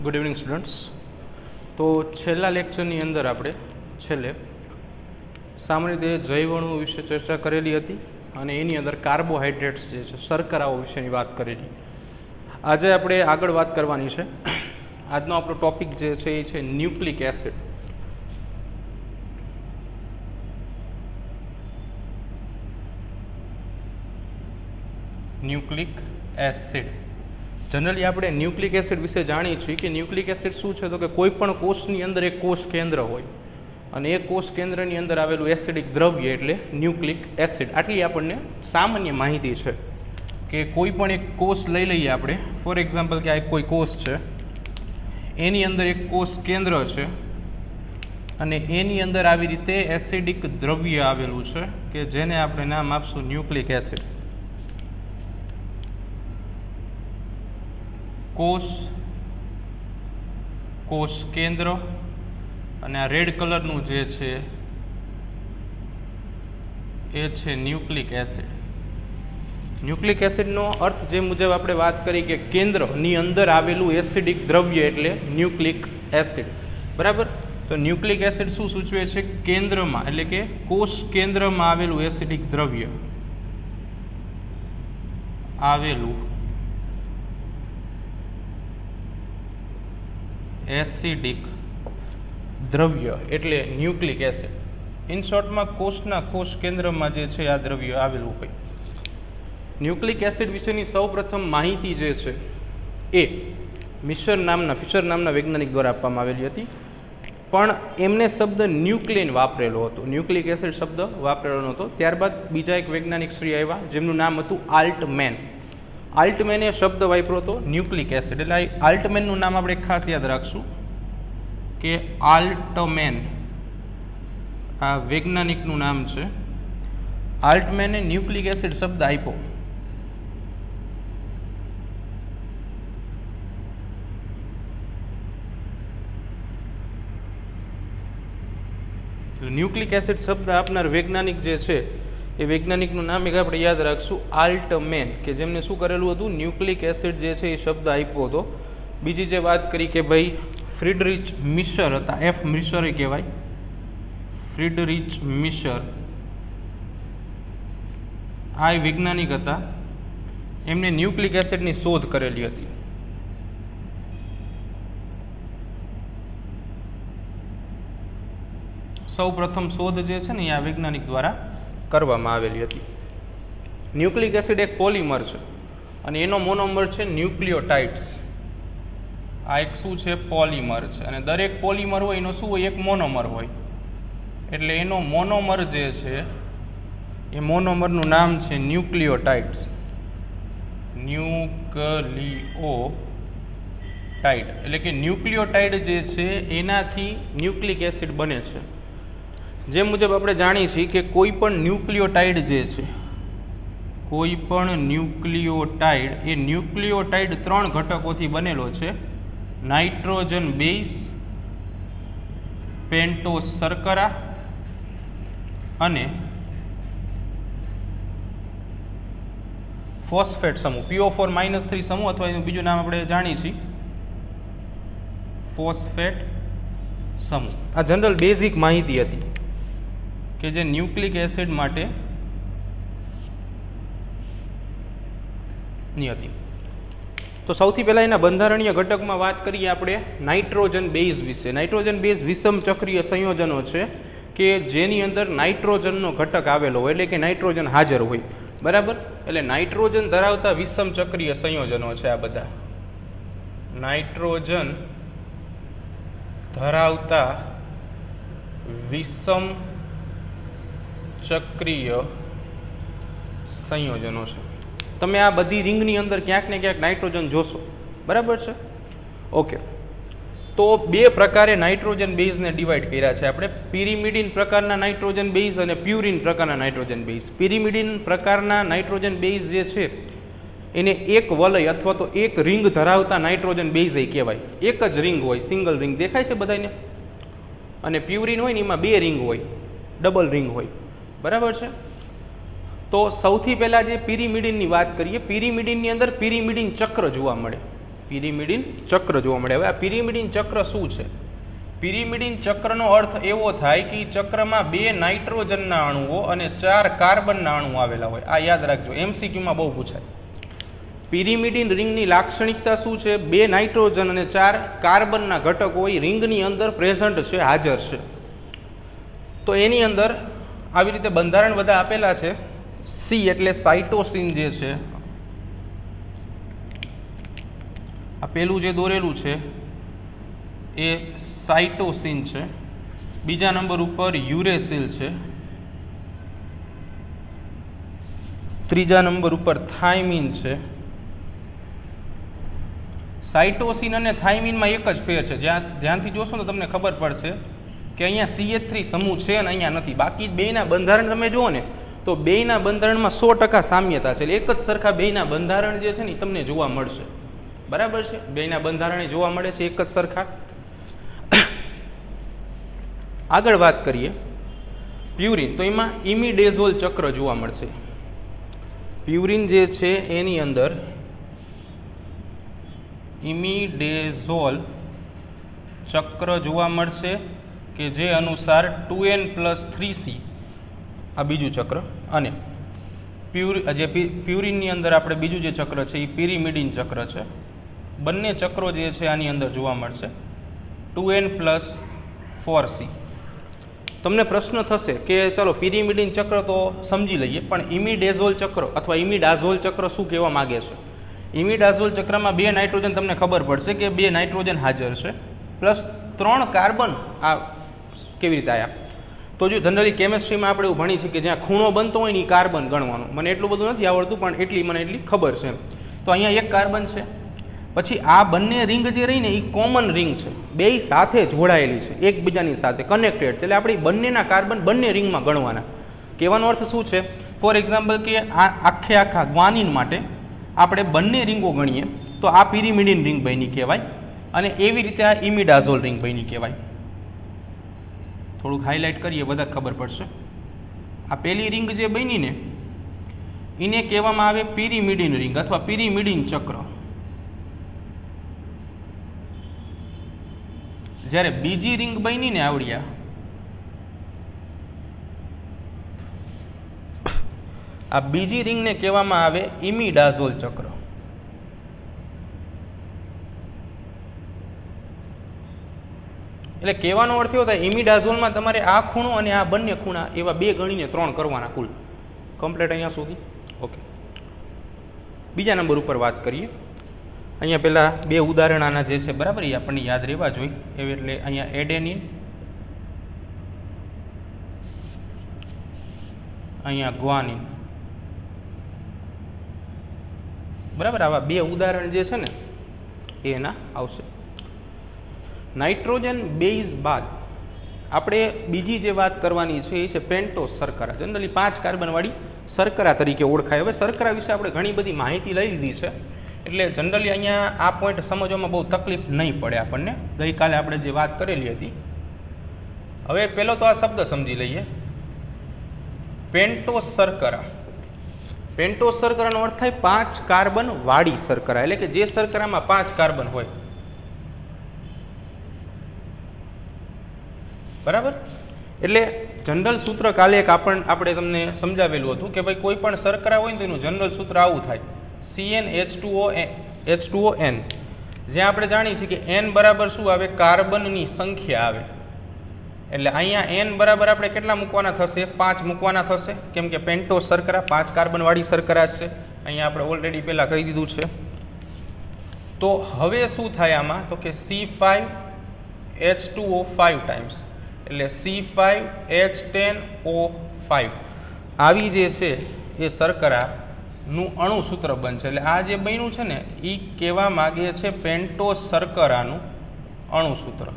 Good evening students. તો છેલ્લા લેક્ચરની અંદર આપણે સામાન્ય રીતે જૈવઅણુ વિશે ચર્ચા કરેલી હતી અને એની અંદર કાર્બોહાઈડ્રેટ્સ જે છે શર્કરાઓ વિશેની વાત કરેલી. આજે આપણે આગળ વાત કરવાની છે. આજનો આપણો ટોપિક જે છે એ છે nucleic acid. Nucleic acid generally આપણે ન્યુક્લિક એસિડ વિશે જાણીએ છીએ કે ન્યુક્લિક એસિડ શું છે, તો કે કોઈ પણ કોષની અંદર એક કોષ કેન્દ્ર હોય અને એ કોષ કેન્દ્રની અંદર આવેલું એસિડિક દ્રવ્ય એટલે ન્યુક્લિક એસિડ. આટલી આપણને સામાન્ય માહિતી છે કે કોઈ પણ એક કોષ લઈ લઈએ આપણે. ફોર એક્ઝામ્પલ કે આ કોઈ કોષ છે, એની અંદર એક કોષ કેન્દ્ર છે અને એની અંદર આવી રીતે એસિડિક દ્રવ્ય આવેલું છે કે જેને આપણે નામ આપશું ન્યુક્લિક એસિડ. કોષ કેન્દ્ર અને આ રેડ કલરનું જે છે એ છે ન્યુક્લિક એસિડ. ન્યુક્લિક એસિડનો અર્થ જે મુજબ આપણે વાત કરી કે કેન્દ્રની અંદર આવેલું એસિડિક દ્રવ્ય એટલે ન્યુક્લિક એસિડ. બરાબર. તો ન્યુક્લિક એસિડ શું સૂચવે છે? કેન્દ્રમાં એટલે કે કોષ કેન્દ્રમાં આવેલું એસિડિક દ્રવ્ય એસિડિક દ્રવ્ય એટલે ન્યુક્લિક એસિડ. ઇન શોર્ટમાં કોષ કેન્દ્રમાં જે છે આ દ્રવ્ય આવેલું હોય. ન્યુક્લિક એસિડ વિશેની સૌપ્રથમ માહિતી જે છે એ ફિશર નામના વૈજ્ઞાનિક દ્વારા આપવામાં આવેલી હતી, પણ એમને શબ્દ ન્યુક્લિન વાપરેલો હતો. ન્યુક્લિક એસિડ શબ્દ વાપરેલો નહોતો. ત્યારબાદ બીજા એક વૈજ્ઞાનિક શ્રી આવ્યા જેમનું નામ હતું આલ્ટમેન. આલ્ટમેને શબ્દ વાપર્યો હતો ન્યુક્લિક એસિડ. એટલે આલ્ટમેનનું નામ આપણે ખાસ યાદ રાખશું કે આલ્ટમેન આ વૈજ્ઞાનિકનું નામ છે. આલ્ટમેને ન્યુક્લિક એસિડ શબ્દ આપ્યો. ન્યુક્લિક એસિડ શબ્દ આપનાર વૈજ્ઞાનિક જે છે એ વૈજ્ઞાનિકનું નામ એક આપણે યાદ રાખશું, આલ્ટમેન, કે જેમને શું કરેલું હતું? ન્યુક્લિક એસિડ જે છે એ શબ્દ આપ્યો હતો. બીજી જે વાત કરી કે ભાઈ ફ્રીડરિચ મિશર હતા, એફ મિશર કહેવાય, ફ્રીડરિચ મિશર, આ વૈજ્ઞાનિક હતા. એમને ન્યુક્લિક એસિડની શોધ કરેલી હતી. સૌ પ્રથમ શોધ જે છે ને એ આ વૈજ્ઞાનિક દ્વારા કરવામાં આવેલી હતી. ન્યુક્લિક એસિડ એક પોલિમર છે અને એનો મોનોમર છે ન્યુક્લિયોટાઇડ્સ. આ એક શું છે? પોલિમર છે. અને દરેક પોલિમર હોય એનો શું હોય? એક મોનોમર હોય. એટલે એનો મોનોમર જે છે એ મોનોમરનું નામ છે ન્યુક્લિયોટાઇડ્સ. ન્યુક્લિયોટાઇડ એટલે કે ન્યુક્લિયોટાઇડ જે છે એનાથી ન્યુક્લિક એસિડ બને છે. જે મુજબ આપણે જાણીએ છીએ કે કોઈ પણ ન્યુક્લિયોટાઇડ જે છે, કોઈ પણ ન્યુક્લિયોટાઇડ, એ ન્યુક્લિયોટાઇડ 3 ઘટકોથી બનેલો છે: નાઇટ્રોજન બેઝ, પેન્ટોસ શર્કરા અને ફોસ્ફેટ સમૂહ, PO4-3 સમૂહ, અથવા એનું બીજું નામ આપણે જાણીએ છીએ ફોસ્ફેટ સમૂહ. આ જનરલ બેઝિક માહિતી હતી કે જે ન્યુક્લિક એસિડ માટે ની હતી. તો સૌથી પહેલાં એના બંધારણીય ઘટકમાં વાત કરીએ આપણે નાઇટ્રોજન બેઝ વિશે. નાઇટ્રોજન બેઝ વિષમ ચક્રીય સંયોજનો છે કે જેની અંદર નાઇટ્રોજનનો ઘટક આવેલો હોય, એટલે કે નાઇટ્રોજન હાજર હોય. બરાબર. એટલે નાઇટ્રોજન ધરાવતા વિષમ ચક્રીય સંયોજનો છે આ બધા. નાઇટ્રોજન ધરાવતા વિષમ ચક્રીય સંયોજનો છે. તમે આ બધી રિંગની અંદર ક્યાંક ને ક્યાંક નાઇટ્રોજન જોશો. બરાબર છે? ઓકે. તો 2 પ્રકારે નાઇટ્રોજન બેઝને ડિવાઈડ કર્યા છે આપણે: પિરિમિડિન પ્રકારના નાઇટ્રોજન બેઝ અને પ્યુરિન પ્રકારના નાઇટ્રોજન બેઝ. પિરિમિડિન પ્રકારના નાઇટ્રોજન બેઝ જે છે એને એક વલય અથવા તો એક રિંગ ધરાવતા નાઇટ્રોજન બેઝ કહેવાય. એક જ રિંગ હોય, સિંગલ રિંગ દેખાય છે બધાને. અને પ્યુરિન હોય ને એમાં 2 રિંગ હોય, ડબલ રિંગ હોય. બરાબર છે? તો સૌથી પહેલાં જે પિરિમિડિનની વાત કરીએ, પિરિમિડિનની અંદર પિરિમિડિન ચક્ર જોવા મળે. પિરિમિડિન ચક્ર જોવા મળે. હવે આ પિરિમિડિન ચક્ર શું છે? પિરિમિડિન ચક્રનો અર્થ એવો થાય કે ચક્રમાં 2 નાઇટ્રોજનના અણુઓ અને 4 કાર્બનના અણુ આવેલા હોય. આ યાદ રાખજો, MCQમાં બહુ પૂછાય. પિરિમિડિન રિંગની લાક્ષણિકતા શું છે? 2 નાઇટ્રોજન અને 4 કાર્બનના ઘટકો એ રિંગની અંદર પ્રેઝન્ટ છે, હાજર છે. તો એની અંદર આવી રીતે બંધારણ બધા આપેલા છે. સી એટલે સાઇટોસિન જે છે, આ પેલું જે દોરેલું છે એ સાઇટોસિન છે. બીજા નંબર ઉપર યુરેસિલ છે. ત્રીજા નંબર ઉપર થાઇમિન છે. સાઇટોસિન અને થાઇમિનમાં એક જ ફેર છે. ધ્યાનથી જોશો તો તમને ખબર પડશે કે અહીંયા CH3 સમૂહ છે અને અહીંયા નથી. બાકી બેયના બંધારણ તમે જુઓ ને તો બેયના બંધારણમાં 100% સામ્યતા છે. એટલે એક જ સરખા બેયના બંધારણ જે છે ને તમને જોવા મળશે. બરાબર છે? બેયના બંધારણ જોવા મળે છે એક જ સરખા. આગળ વાત કરીએ પ્યુરિન, તો એમાં ઇમિડેઝોલ ચક્ર જોવા મળશે. પ્યુરિન જે છે એની અંદર ઇમિડેઝોલ ચક્ર જોવા મળશે કે જે અનુસાર 2N+3C આ બીજું ચક્ર, અને પ્યુરિનની અંદર આપણે બીજું જે ચક્ર છે એ પિરિમિડિન ચક્ર છે. બંને ચક્રો જે છે આની અંદર જોવા મળશે 2N+4C. તમને પ્રશ્ન થશે કે ચલો પિરિમિડિન ચક્ર તો સમજી લઈએ, પણ ઇમિડેઝોલ ચક્ર અથવા ઇમિડાઝોલ ચક્ર શું કહેવા માગે છે? ઇમિડાઝોલ ચક્રમાં 2 નાઇટ્રોજન તમને ખબર પડશે કે 2 નાઇટ્રોજન હાજર છે પ્લસ 3 કાર્બન. આ કેવી રીતે આવ્યા? તો જો જનરલી કેમેસ્ટ્રીમાં આપણે એવું ભણી છે કે જ્યાં ખૂણો બનતો હોય ને એ કાર્બન ગણવાનો. મને એટલું બધું નથી આવડતું, પણ મને એટલી ખબર છે. તો અહીંયા એક કાર્બન છે. પછી આ બંને રિંગ જે રહી ને એ કોમન રિંગ છે, બેય સાથે જોડાયેલી છે, એકબીજાની સાથે કનેક્ટેડ છે. એટલે આપણે બંનેના કાર્બન બંને રિંગમાં ગણવાના. કહેવાનો અર્થ શું છે? ફોર એક્ઝામ્પલ કે આખા ગ્વાનિન માટે આપણે બંને રિંગો ગણીએ તો આ પિરિમિડિન રિંગ બની કહેવાય, અને એવી રીતે આ ઇમિડાઝોલ રિંગ બની કહેવાય. થોડુંક હાઇલાઇટ કરીએ વધારે ખબર પડશે. આ પહેલી રિંગ જે બની ને એને કહેવામાં આવે પિરિમિડિન રિંગ અથવા પિરિમિડિન ચક્ર. જ્યારે બીજી રિંગ બની ને આવડ્યા, આ બીજી રિંગને કહેવામાં આવે ઇમિડાઝોલ ચક્ર. એટલે કહેવાનો અર્થ એવો થાય ઇમિડાઝોલમાં તમારે આ ખૂણો અને આ બંને ખૂણા એવા 2 ગણીને 3 કરવાના કુલ. કમ્પ્લીટ અહીંયા સુધી. ઓકે, બીજા નંબર ઉપર વાત કરીએ. અહીંયા પહેલાં 2 ઉદાહરણ આના જે છે બરાબર એ આપણને યાદ રહેવા જોઈએ. એવી એટલે અહીંયા એડેનિન, અહીંયા ગ્વાનિન. બરાબર, આવા 2 ઉદાહરણ જે છે ને એ એના આવશે. નાઇટ્રોજન બેઝ બાદ આપણે બીજી જે વાત કરવાની છે એ છે પેન્ટોસ શર્કરા. જનરલી 5 કાર્બનવાળી શર્કરા તરીકે ઓળખાય. હવે શર્કરા વિશે આપણે ઘણી બધી માહિતી લઈ લીધી છે, એટલે જનરલી અહીંયા આ પોઈન્ટ સમજવામાં બહુ તકલીફ નહીં પડે આપણને. ગઈકાલે આપણે જે વાત કરેલી હતી. હવે પહેલો તો આ શબ્દ સમજી લઈએ, પેન્ટોસ શર્કરા. પેન્ટોસ શર્કરાનો અર્થ થાય 5 કાર્બન વાળી શર્કરા, એટલે કે જે શર્કરામાં 5 કાર્બન હોય. બરાબર, એટલે જનરલ સૂત્ર કાલે એક આપણે તમને સમજાવેલું હતું કે ભાઈ કોઈ પણ શર્કરા હોય ને તો એનું જનરલ સૂત્ર આવું થાય CnH2ON, જ્યાં આપણે જાણીએ છીએ કે n બરાબર શું આવે? કાર્બનની સંખ્યા આવે. એટલે અહીંયા n બરાબર આપણે કેટલા મૂકવાના થશે? 5 મૂકવાના થશે, કેમ કે પેન્ટોસ શર્કરા 5 કાર્બનવાળી શર્કરા છે. અહીંયા આપણે ઓલરેડી પહેલાં કહી દીધું છે. તો હવે શું થાય આમાં? તો કે C5H2O5 ટાઈમ્સ, એટલે C5H10O5 આવી જે છે એ શર્કરાનું અણુસૂત્ર બનશે. એટલે આ જે બન્યું છે ને એ કહેવા માગે છે પેન્ટોસ શર્કરાનું અણુસૂત્ર.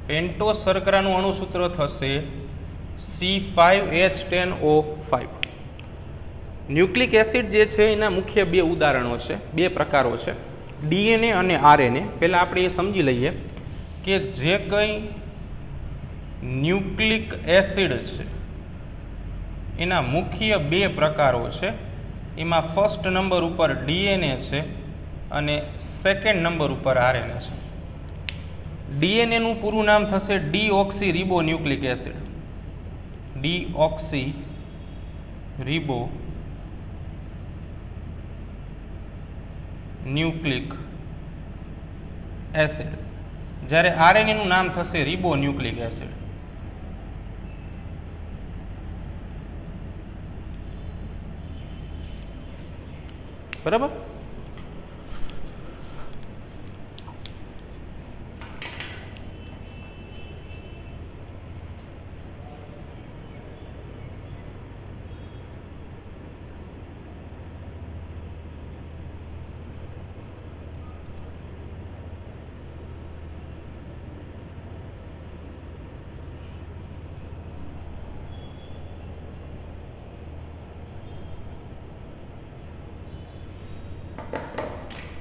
પેન્ટોસ શર્કરાનું અણુસૂત્ર થશે C5H10O5. ન્યુક્લિક એસિડ જે છે એના મુખ્ય 2 ઉદાહરણો છે, 2 પ્રકારો છે, DNA અને RNA. પહેલાં આપણે એ સમજી લઈએ કે જે કંઈ ન્યુક્લિક એસિડ છે એના મુખ્ય 2 પ્રકારો છે. એમાં ફર્સ્ટ નંબર ઉપર DNA છે અને સેકન્ડ નંબર ઉપર આરએનએ છે. ડીએનએનું પૂરું નામ થશે deoxyribonucleic acid. Deoxyribonucleic acid. જ્યારે આરએનએનું નામ થશે રિબો ન્યુક્લિક એસિડ. બરાબર.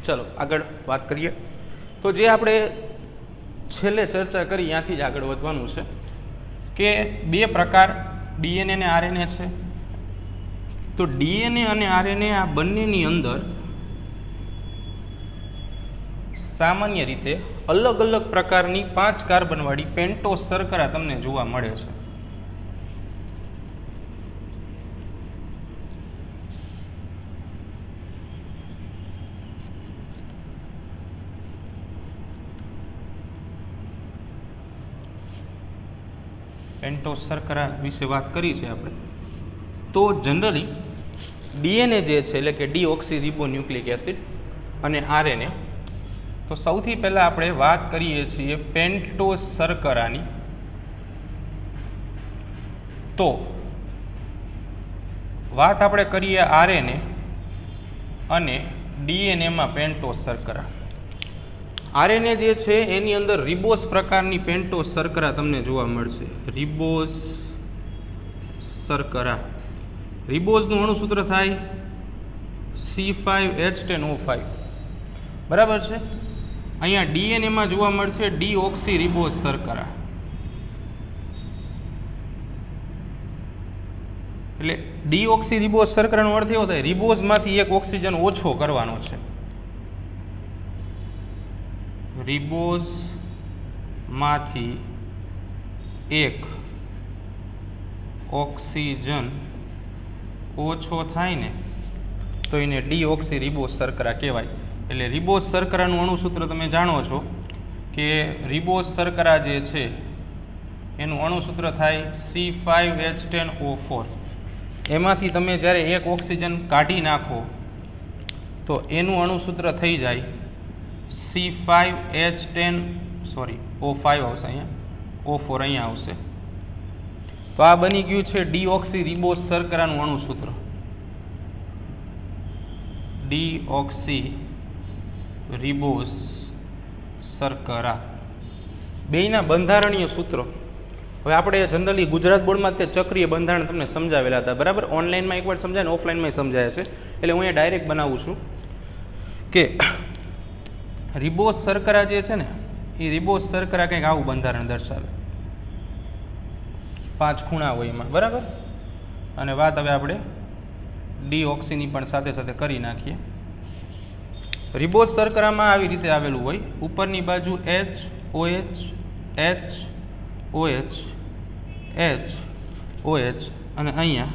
ચલો આગળ વાત કરીએ. તો જે આપણે છેલ્લે ચર્ચા કરી ત્યાંથી જ આગળ વધવાનું છે કે બે પ્રકાર ડીએનએ અને આરએનએ છે. તો ડીએનએ અને આરએનએ આ બંનેની અંદર સામાન્ય રીતે અલગ અલગ પ્રકારની 5 કાર્બનવાળી પેન્ટોસ શર્કરા તમને જોવા મળે છે. પેન્ટોસ શર્કરા વિશે વાત કરી છે આપણે. તો જનરલી ડીએનએ જે છે એટલે કે ડીઓક્સી રિબો ન્યુક્લિક એસિડ અને આરએનએ, તો સૌથી પહેલાં આપણે વાત કરીએ છીએ પેન્ટોસ શર્કરાની. તો વાત આપણે કરીએ આરએનએ અને ડીએનએમાં પેન્ટોસ શર્કરા. આરએનએ જે છે એની અંદર રિબોસ પ્રકારની પેન્ટોસ શર્કરા તમને જોવા મળશે. રિબોસ શર્કરા. રિબોસનું અણુસૂત્ર થાય C5H10O5. બરાબર છે. અહીંયા ડીએનએમાં જોવા મળશે ડીઓક્સી રિબોસ શર્કરા. એટલે ડીઓક્સી રિબોસ શર્કરાનો અર્થ એવો થાય રિબોસમાંથી એક ઓક્સિજન ઓછો કરવાનો છે. રિબોસમાંથી એક ઓક્સિજન ઓછો થાય ને તો એને ડીઓક્સી રિબોસ શર્કરા કહેવાય. એટલે રિબોસ શર્કરાનું અણુસૂત્ર તમે જાણો છો કે રિબોસ શર્કરા જે છે એનું અણુસૂત્ર થાય C5H10O4. એમાંથી તમે જ્યારે એક ઓક્સિજન કાઢી નાખો તો એનું અણુસૂત્ર થઈ જાય O5 આવશે. અહીંયા O4 અહીંયા આવશે. તો આ બની ગયું છે ડીઓક્સી રિબોસ શર્કરાનું અણુસૂત્ર. ડીઓક્સી રિબોસ શર્કરા. બેયના બંધારણીય સૂત્રો હવે આપણે જનરલી ગુજરાત બોર્ડમાં તે ચક્રીય બંધારણ તમને સમજાવેલા હતા. બરાબર. ઓનલાઈનમાં એકવાર સમજાય ને ઓફલાઈનમાં સમજાય છે. એટલે હું અહીંયા ડાયરેક્ટ બનાવું છું કે રિબોસ શર્કરા જે છે ને એ રિબોસ શર્કરા કંઈક આવું બંધારણ દર્શાવે. 5 ખૂણા હોય એમાં. બરાબર. અને વાત હવે આપણે ડીઓક્સીની પણ સાથે સાથે કરી નાખીએ. રિબોસ શર્કરામાં આવી રીતે આવેલું હોય. ઉપરની બાજુ HOH અને અહીંયા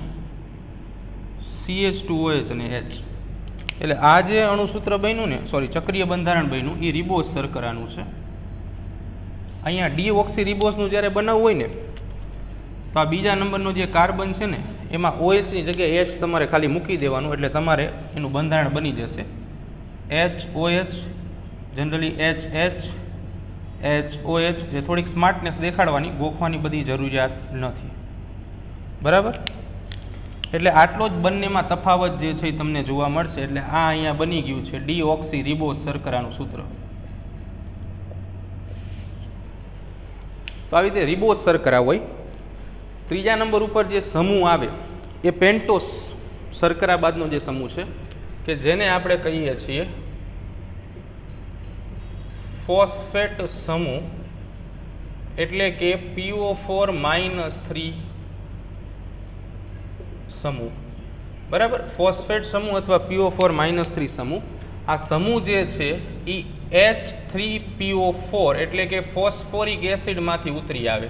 CH2OH અને H. એટલે આ જે અણુસૂત્ર બન્યું ને ચક્રીય બંધારણ બન્યું એ રિબોસ શર્કરાનું છે. અહીંયા ડીઓક્સી રિબોસનું જ્યારે બનાવવું હોય ને તો આ બીજા નંબરનો જે કાર્બન છે ને એમાં OHની જગ્યાએ H તમારે ખાલી મૂકી દેવાનું એટલે તમારે એનું બંધારણ બની જશે HOH. જનરલી HOH એ થોડીક સ્માર્ટનેસ દેખાડવાની, ગોખવાની બધી જરૂરિયાત નથી. બરાબર. એટલે આટલો જ બંનેમાં તફાવત જે છે એ તમને જોવા મળશે. એટલે આ અહીંયા બની ગયું છે ડીઓક્સી રિબોસ શર્કરાનું સૂત્ર. તો આવી રીતે રિબોસ શર્કરા હોય. ત્રીજા નંબર ઉપર જે સમૂહ આવે એ પેન્ટોસ શર્કરા બાદનો જે સમૂહ છે કે જેને આપણે કહીએ છીએ ફોસ્ફેટ સમૂહ, એટલે કે PO4-3 સમૂહ. બરાબર. ફોસ્ફેટ સમૂહ અથવા PO4-3 સમૂહ. આ સમૂહ જે છે એ H3PO4 એટલે કે ફોસ્ફોરિક એસિડમાંથી ઉતરી આવે,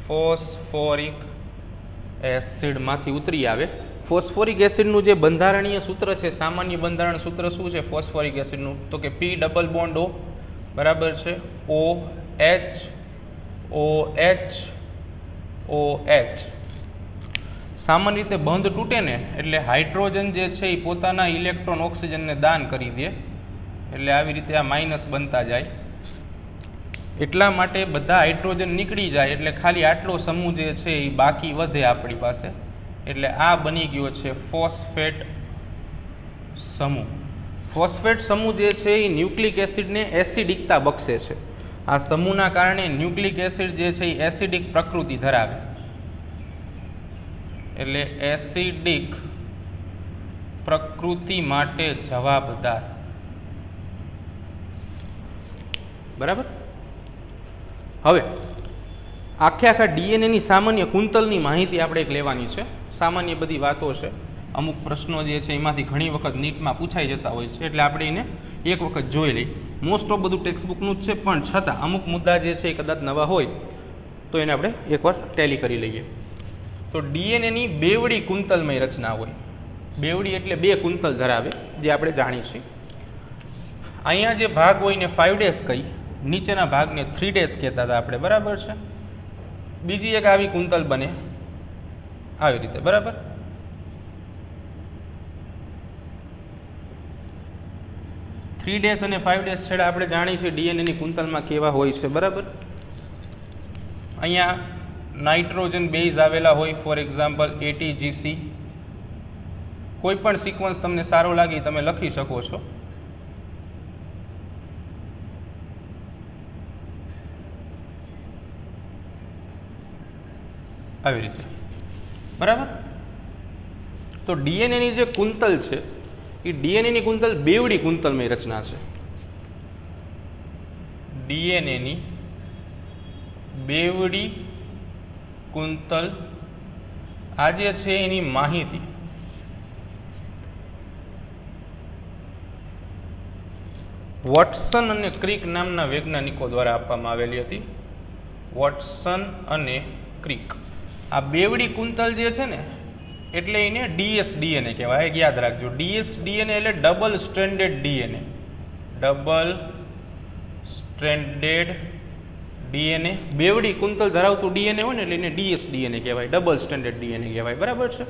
ફોસ્ફોરિક એસિડમાંથી ઉતરી આવે. ફોસ્ફોરિક એસિડનું જે બંધારણીય સૂત્ર છે, સામાન્ય બંધારણ સૂત્ર શું છે ફોસ્ફોરિક એસિડનું? તો કે P ડબલ બોન્ડ O, બરાબર છે, OH OH OH. સામાન્ય રીતે બંધ તૂટે ને એટલે હાઇડ્રોજન જે છે એ પોતાના ઇલેક્ટ્રોન ઓક્સિજનને દાન કરી દે, એટલે આવી રીતે આ માઇનસ બનતા જાય. એટલા માટે બધા હાઇડ્રોજન નીકળી જાય એટલે ખાલી આટલો સમૂહ જે છે એ બાકી વધે આપણી પાસે, એટલે આ બની ગયો છે ફોસ્ફેટ સમૂહ. ફોસ્ફેટ સમૂહ જે છે એ ન્યુક્લિક એસિડને એસિડિકતા બક્ષે છે. આ સમૂહના કારણે ન્યુક્લિક એસિડ જે છે એ એસિડિક પ્રકૃતિ ધરાવે, એટલે એસિડિક પ્રકૃતિ માટે જવાબદાર. બરાબર. હવે આખા ડીએનએની સામાન્ય કુંતલની માહિતી આપણે એક લેવાની છે. સામાન્ય બધી વાતો છે, અમુક પ્રશ્નો જે છે એમાંથી ઘણી વખત નીટમાં પૂછાઈ જતા હોય છે, એટલે આપણે એને એક વખત જોઈ લઈએ. મોસ્ટ ઓફ બધું ટેક્સ્ટબુકનું જ છે, પણ છતાં અમુક મુદ્દા જે છે એ કદાચ નવા હોય તો એને આપણે એકવાર ટેલી કરી લઈએ. તો ડીએનએની બેવડી કુંતલમય રચના હોય. બેવડી એટલે બે કુંતલ ધરાવે, જે આપણે જાણીએ છીએ. અહીંયા જે ભાગ હોય ને 5' કહી, નીચેના ભાગને 3' કહેતા હતા આપણે, બરાબર છે. બીજી એક આવી કુંતલ બને આવી રીતે, બરાબર. .3 અને 5' છેડા આપણે જાણીએ છીએ ડીએનએની કુંતલમાં કેવા હોય છે, બરાબર. અહીંયા નાઇટ્રોજન બેઝ આવેલા હોય, ફોર એક્ઝામ્પલ ATGC. કોઈ પણ સિક્વન્સ તમને સારો લાગે તમે લખી શકો છો. આવી રીતે, બરાબર. તો ડીએનએની જે કુંતલ છે એ ડીએનએની કુંતલ બેવડી કુંતલમય રચના છે. ડીએનએની બેવડી કુંતલ આ જે છે એની માહિતી વોટસન અને ક્રિક નામના વૈજ્ઞાનિકો દ્વારા આપવામાં આવેલી હતી. વોટસન અને ક્રિક. આ બેવડી કુંતલ જે છે ને એટલે એને ડીએસડીએનએ કહેવાય, યાદ રાખજો. ડીએસડીએનએ એટલે double stranded DNA. Double stranded DNA. બેવડી કુંતલ ધરાવતું ડીએનએ હોય ને એટલે એને ડીએસડીએનએ કહેવાય, ડબલ સ્ટ્રેન્ડેડ ડીએનએ કહેવાય, બરાબર છે.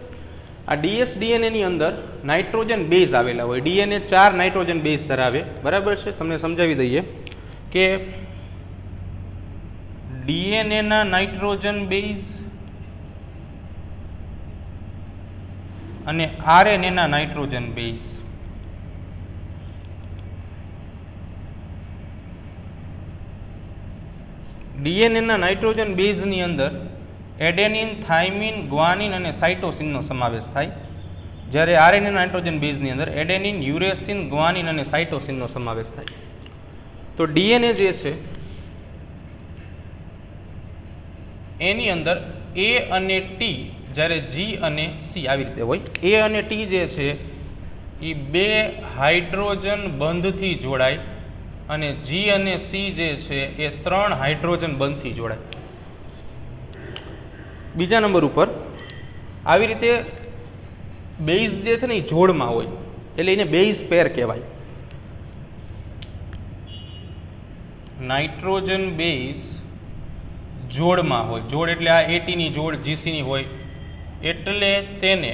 આ ડીએસડીએનએની અંદર નાઇટ્રોજન બેઝ આવેલા હોય. ડીએનએ 4 નાઇટ્રોજન બેઝ ધરાવે, બરાબર છે. તમને સમજાવી દઈએ કે ડીએનએના નાઇટ્રોજન બેઝ અને આરએનએના નાઇટ્રોજન બેઝ. ડીએનએના નાઇટ્રોજન બેઝની અંદર એડેનિન, થાઇમિન, ગ્વાનિન અને સાઇટોસિનનો સમાવેશ થાય, જ્યારે આરએનએના નાઇટ્રોજન બેઝની અંદર એડેનિન, યુરેસિન, ગ્વાનિન અને સાઇટોસિનનો સમાવેશ થાય. તો ડીએનએ જે છે એની અંદર એ અને ટી, જ્યારે જી અને સી આવી રીતે હોય. એ અને ટી જે છે એ 2 હાઇડ્રોજન બંધથી જોડાય અને જી અને સી જે છે એ 3 હાઇડ્રોજન બંધથી જોડાય. બીજા નંબર ઉપર આવી રીતે બેઝ જે છે ને એ જોડમાં હોય, એટલે એને બેઝ પેર કહેવાય. નાઇટ્રોજન બેઝ જોડમાં હોય. જોડ એટલે આ એટીની જોડ જીસીની હોય, એટલે તેને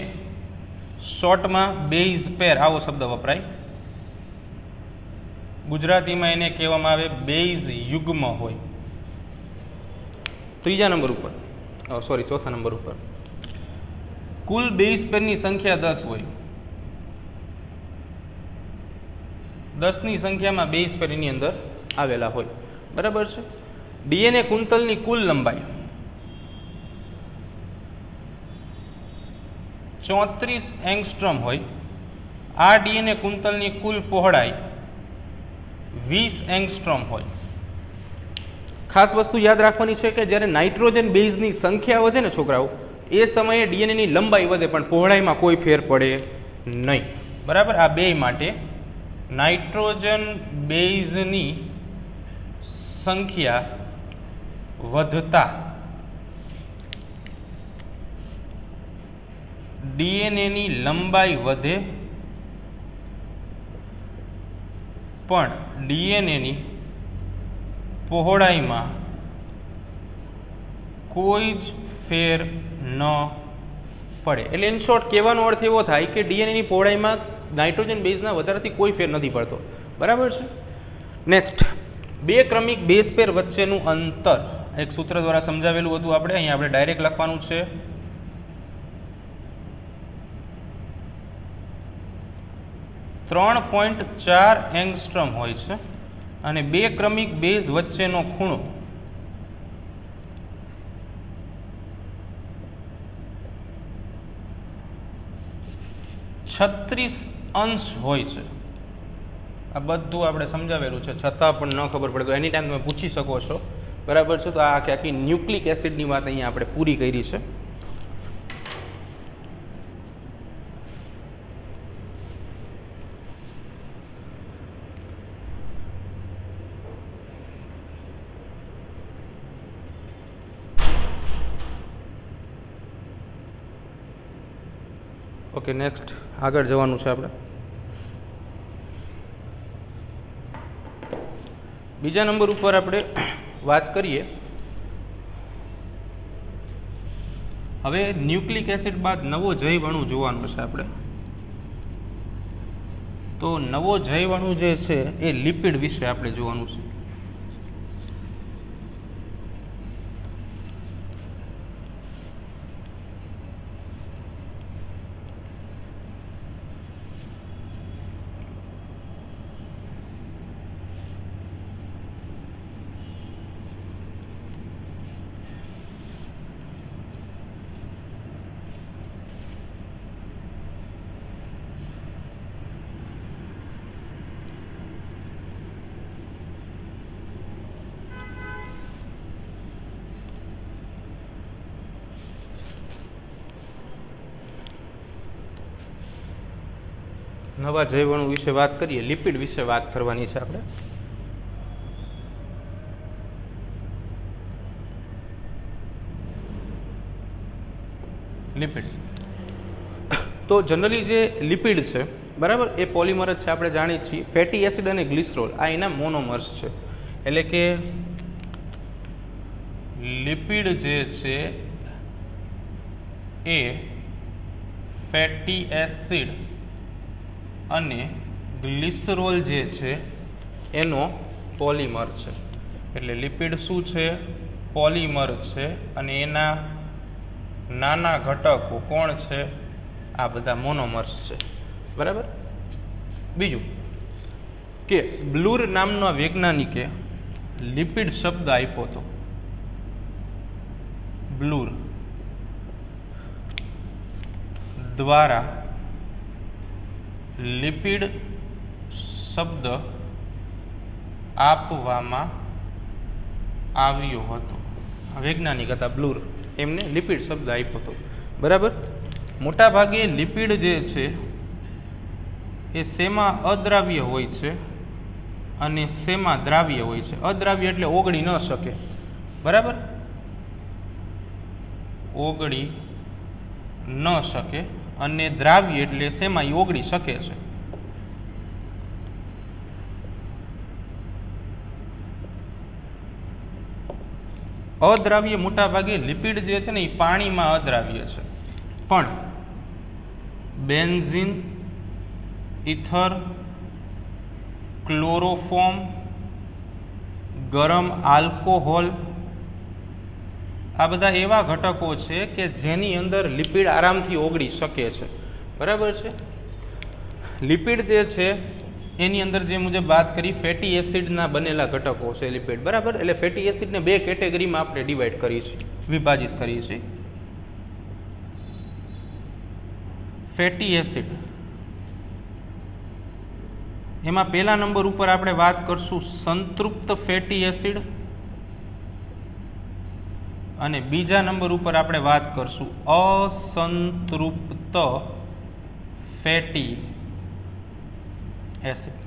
શોર્ટમાં બેઝ પેર આવો શબ્દ વપરાય. ગુજરાતીમાં એને કહેવામાં આવે બેઝ યુગ્મ હોય. ત્રીજા નંબર ઉપર ચોથા નંબર ઉપર કુલ બેઝ પેરની સંખ્યા 10 હોય. 10ની સંખ્યામાં બેઝ પેર એની અંદર આવેલા હોય, બરાબર છે. ડીએનએ કુંતલની કુલ લંબાઈ 34 એંગસ્ટ્રોમ હોય. આ ડીએનએ કુંતલની કુલ પહોળાઈ 20 એંગસ્ટ્રોમ હોય. ખાસ વસ્તુ યાદ રાખવાની છે કે જ્યારે નાઇટ્રોજન બેઝની સંખ્યા વધે ને છોકરાઓ, એ સમયે ડીએનએની લંબાઈ વધે, પણ પહોળાઈમાં કોઈ ફેર પડે નહીં, બરાબર. આ બે માટે નાઇટ્રોજન બેઝની સંખ્યા વધતા ડીએનએની લંબાઈ વધે પણ ડીએનએની પહોળાઈમાં કોઈ જ ફેર ન પડે. એટલે ઇન શોર્ટ કહેવાનો અર્થ એવો થાય કે ડીએનએની પહોળાઈમાં નાઇટ્રોજન બેઝના વધારાથી કોઈ ફેર નથી પડતો. બરાબર છે. નેક્સ્ટ, બે ક્રમિક બેઝ પેર વચ્ચેનું અંતર એક સૂત્ર દ્વારા સમજાવેલું હતું આપણે. અહીંયા આપણે ડાયરેક્ટ લખવાનું છે. .4 એંગસ્ટ્રોમ હોય છે અને બે ક્રમિક બેઝ વચ્ચેનો ખૂણો 36 અંશ હોય છે. આ બધું આપણે સમજાવેલું છે, છતાં પણ ન ખબર પડે તો એની ટાઈમ તમે પૂછી શકો છો. બરાબર છે. તો આ આખી ન્યુક્લિક એસિડની વાત અહીંયા આપણે પૂરી કરી છે. ઓકે, નેક્સ્ટ આગળ જવાનું છે આપણે. બીજા નંબર ઉપર આપણે વાત કરીએ. હવે ન્યુક્લિક એસિડ બાદ નવો જૈવઅણુ જોવાનો છે આપણે. તો નવો જૈવઅણુ જે છે એ લિપિડ વિશે આપણે જોવાનું છે. નવા જૈવઅણુ વિશે વાત કરીએ. લિપિડ વિશે વાત કરવાની છે આપણે. લિપિડ તો જનરલી જે લિપિડ છે, બરાબર, એ પોલિમર જ છે. આપણે જાણીએ છીએ ફેટી એસિડ અને ગ્લિસરોલ આ એના મોનોમર્સ છે. એટલે કે લિપિડ જે છે એ ફેટી એસિડ અને ગ્લિસરોલ જે છે એનો પોલિમર છે. એટલે લિપિડ શું છે? પોલિમર છે. અને એના નાના ઘટકો કોણ છે? આ બધા મોનોમર્સ છે. બરાબર. બીજું કે બ્લૂર નામના વૈજ્ઞાનિકે લિપિડ શબ્દ આપ્યો હતો. બ્લૂર દ્વારા લિપિડ શબ્દ આપવામાં આવ્યો હતો. વૈજ્ઞાનિક હતા બ્લૂર, એમને લિપિડ શબ્દ આપ્યો હતો. બરાબર. મોટાભાગે લિપિડ જે છે એ શેમાં અદ્રાવ્ય હોય છે અને શેમાં દ્રાવ્ય હોય છે. અદ્રાવ્ય એટલે ઓગળી ન શકે. બરાબર. ઓગળી ન શકે. અને દ્રાવ્ય એટલે શેમાં એ ઓગળી શકે છે. અદ્રાવ્ય મોટા ભાગે લિપિડ જે છે ને એ પાણીમાં અદ્રાવ્ય છે. પણ બેન્ઝીન, ઇથર, ક્લોરોફોર્મ, ગરમ આલ્કોહોલ આ બધા એવા ઘટકો છે કે જેની અંદર લિપિડ આરામથી ઓગળી શકે છે. બરાબર છે. લિપિડ જે છે એની અંદર જે મુજબ વાત કરી ફેટી એસિડના બનેલા ઘટકો છે લિપિડ. બરાબર. એટલે ફેટી એસિડને બે કેટેગરીમાં આપણે ડિવાઈડ કરી છે, વિભાજિત કરી છે. ફેટી એસિડ એમાં પહેલા નંબર ઉપર આપણે વાત કરશું સંતૃપ્ત ફેટી એસિડ અને બીજા નંબર ઉપર આપણે વાત કરશું અસંતૃપ્ત ફેટી એસિડ.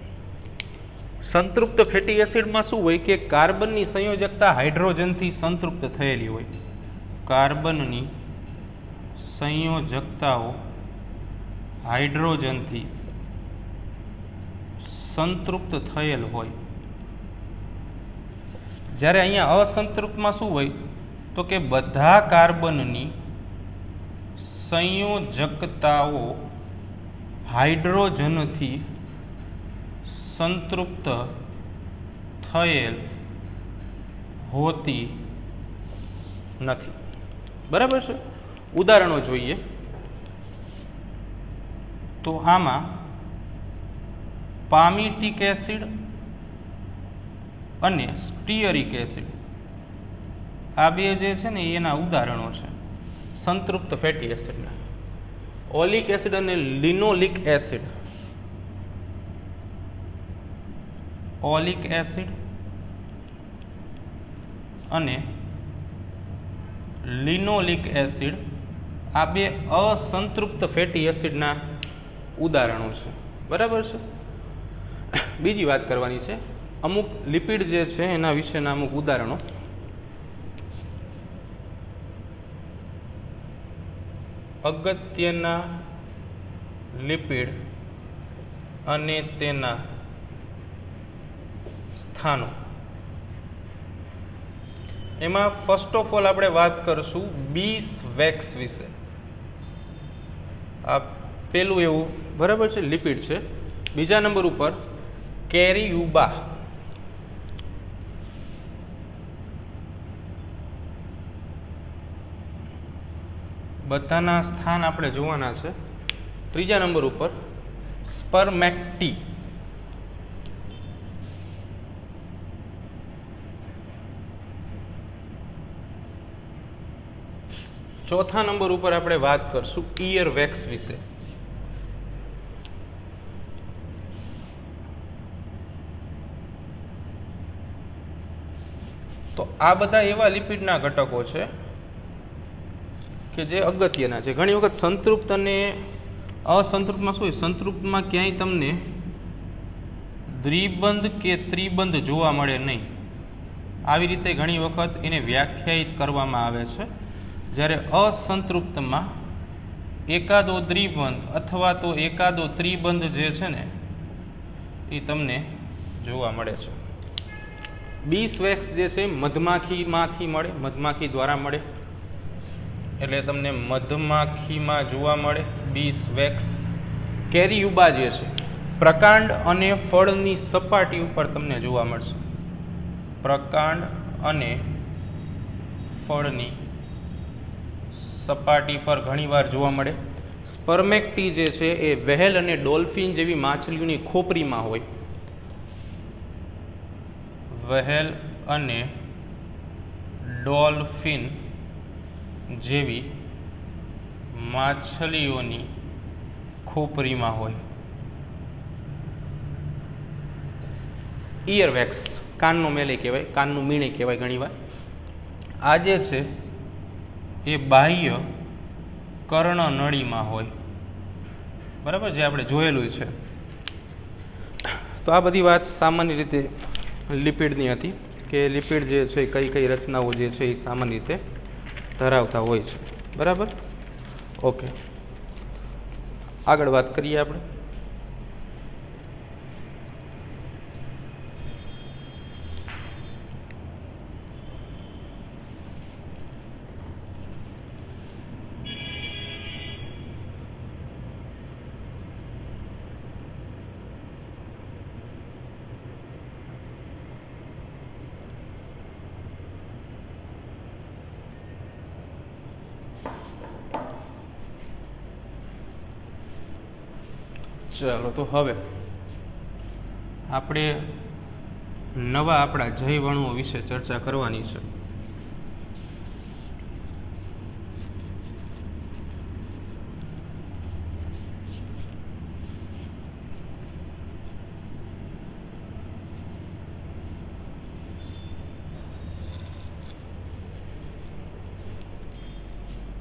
સંતૃપ્ત ફેટી એસિડમાં શું હોય કે કાર્બનની સંયોજકતા હાઇડ્રોજનથી સંતૃપ્ત થયેલી હોય. કાર્બનની સંયોજકતાઓ હાઇડ્રોજનથી સંતૃપ્ત થયેલ હોય. જ્યારે અહીંયા અસંતૃપ્તમાં શું હોય તો કે બધા કાર્બનની સંયોજકતાઓ હાઇડ્રોજનથી સંતૃપ્ત થયેલ હોતી નથી. બરાબર છે. ઉદાહરણો જોઈએ તો આમાં પામિટિક એસિડ અને સ્ટીઅરિક એસિડ આ બે જે છે ને એના ઉદાહરણો છે સંતૃપ્ત ફેટી એસિડના. ઓલિક એસિડ અને લિનોલિક એસિડ. ઓલિક એસિડ અને લિનોલિક એસિડ આ બે અસંતૃપ્ત ફેટી એસિડના ઉદાહરણો છે. બરાબર છે. બીજી વાત કરવાની છે અમુક લિપિડ જે છે એના વિશેના અમુક ઉદાહરણો. અગત્યના લિપિડ અને તેના સ્થાનો. એમાં ફર્સ્ટ ઓફ ઓલ આપણે વાત કરશું બીસવેક્સ વિશે. આ પેલું એવું બરાબર છે લિપિડ છે. બીજા નંબર ઉપર કેરીયુબા. બધાના સ્થાન આપણે જોવાના છે. ત્રીજા નંબર ઉપર સ્પર્મેક્ટી. ચોથા નંબર ઉપર આપણે વાત કરશું ઇયરવેક્સ વિશે. તો આ બધા એવા લિપિડના ઘટકો છે કે જે અગત્યના છે. ઘણી વખત સંતૃપ્ત અને અસંતૃપ્તમાં શું હોય, સંતૃપ્તમાં ક્યાંય તમને દ્વિબંધ કે ત્રિબંધ જોવા મળે નહીં. આવી રીતે ઘણી વખત એને વ્યાખ્યાયિત કરવામાં આવે છે. જ્યારે અસંતૃપ્તમાં એકાદો દ્વિબંધ અથવા તો એકાદો ત્રિબંધ જે છે ને એ તમને જોવા મળે છે. બીસવેક્સ જે છે મધમાખીમાંથી મળે, મધમાખી દ્વારા મળે, એટલે તમને મધમાખીમાં જોવા મળે બીસવેક્સ. કેરીયુબા જે છે પ્રકાંડ અને ફળની સપાટી ઉપર તમને જોવા મળશે. પ્રકાંડ અને ફળની સપાટી પર ઘણીવાર જોવા મળે. સ્પર્મેક્ટી જે છે એ વ્હેલ અને ડોલ્ફિન જેવી માછલીઓની ખોપરીમાં હોય. વ્હેલ અને ડોલ્ફિન જેવી માછલીઓની ખોપરીમાં હોય. ઇયરવેક્સ કાનનો મેલે કહેવાય, કાનનું મીણે કહેવાય ઘણીવાર. આ જે છે એ બાહ્ય કર્ણનળીમાં હોય. બરાબર, જે આપણે જોયેલું છે. તો આ બધી વાત સામાન્ય રીતે લિપિડની હતી કે લિપિડ જે છે કઈ કઈ રચનાઓ જે છે એ સામાન્ય રીતે ધરાવતા હોય છે. બરાબર, ઓકે. આગળ વાત કરીએ આપણે. ચાલો, તો હવે આપણે નવા આપણા જૈવઅણુઓ વિશે ચર્ચા કરવાની છે.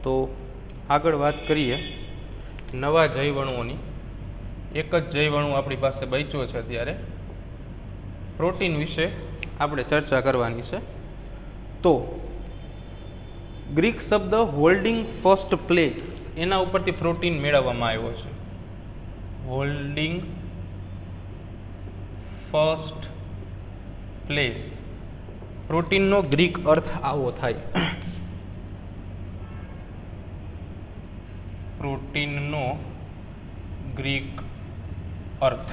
તો આગળ વાત કરીએ નવા જૈવઅણુઓની. એક જ જૈવઅણુ આપણી પાસે બચ્યો છે અત્યારે, પ્રોટીન વિશે આપણે ચર્ચા કરવાની છે. તો ગ્રીક શબ્દ હોલ્ડિંગ ફર્સ્ટ પ્લેસ એના ઉપરથી પ્રોટીન મેળવવામાં આવ્યો છે. હોલ્ડિંગ ફર્સ્ટ પ્લેસ, પ્રોટીનનો ગ્રીક અર્થ આવો થાય. પ્રોટીનનો ગ્રીક અર્થ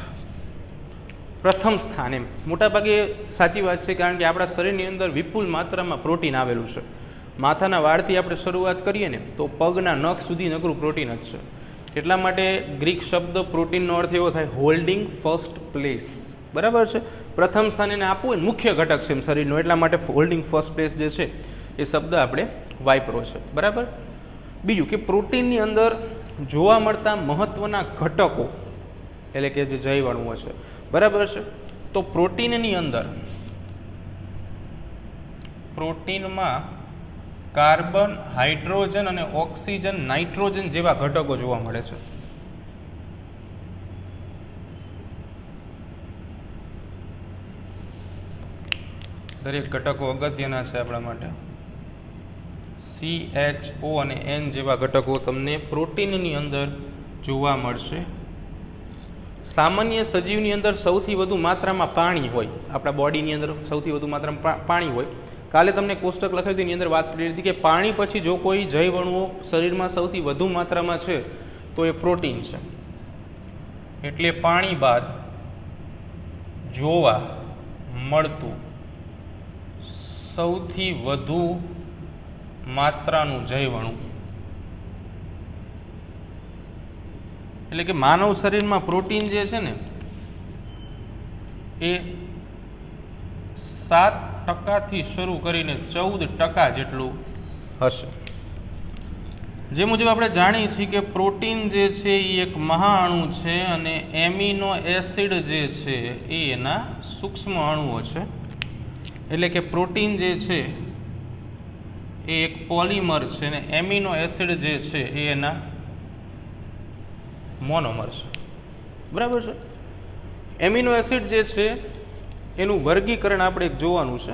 પ્રથમ સ્થાન. એમ મોટાભાગે સાચી વાત છે, કારણ કે આપણા શરીરની અંદર વિપુલ માત્રામાં પ્રોટીન આવેલું છે. માથાના વાળથી આપણે શરૂઆત કરીએ ને તો પગના નખ સુધી નકરું પ્રોટીન જ છે. એટલા માટે ગ્રીક શબ્દ પ્રોટીનનો અર્થ એવો થાય હોલ્ડિંગ ફર્સ્ટ પ્લેસ. બરાબર છે, પ્રથમ સ્થાન એને આપવું હોય મુખ્ય ઘટક છે એમ શરીરનો, એટલા માટે હોલ્ડિંગ ફર્સ્ટ પ્લેસ જે છે એ શબ્દ આપણે વાપરો છે. બરાબર. બીજું કે પ્રોટીનની અંદર જોવા મળતા મહત્ત્વના ઘટકો એટલે કે જે જૈવઅણુઓ છે. બરાબર છે. તો પ્રોટીનની અંદર પ્રોટીનમાં કાર્બન, હાઇડ્રોજન અને ઓક્સિજન, નાઇટ્રોજન જેવા ઘટકો જોવા મળે છે. દરેક ઘટકો અગત્યના છે આપણા માટે. CHO અને N જેવા ઘટકો તમને પ્રોટીનની અંદર જોવા મળશે. સામાન્ય સજીવની અંદર સૌથી વધુ માત્રામાં પાણી હોય, આપણા બોડીની અંદર સૌથી વધુ માત્રામાં પાણી હોય. કાલે તમને કોષ્ટક લખાવી હતી, એની અંદર વાત કરી હતી કે પાણી પછી જો કોઈ જૈવઅણુઓ શરીરમાં સૌથી વધુ માત્રામાં છે તો એ પ્રોટીન છે. એટલે પાણી બાદ જોવા મળતું સૌથી વધુ માત્રાનું જૈવઅણુ એટલે કે માનવ શરીરમાં પ્રોટીન જે છે ને એ 7% શરૂ કરીને 14% જેટલું હશે. જે મુજબ આપણે જાણીએ છીએ કે પ્રોટીન જે છે એ એક મહાઅણુ છે અને એમિનો એસિડ જે છે એ એના સૂક્ષ્મ અણુઓ છે. એટલે કે પ્રોટીન જે છે એ એક પોલિમર છે અને એમિનો એસિડ જે છે એ એના મોનોમર છે. બરાબર છે. એમિનો એસિડ જે છે એનું વર્ગીકરણ આપણે એક જોવાનું છે.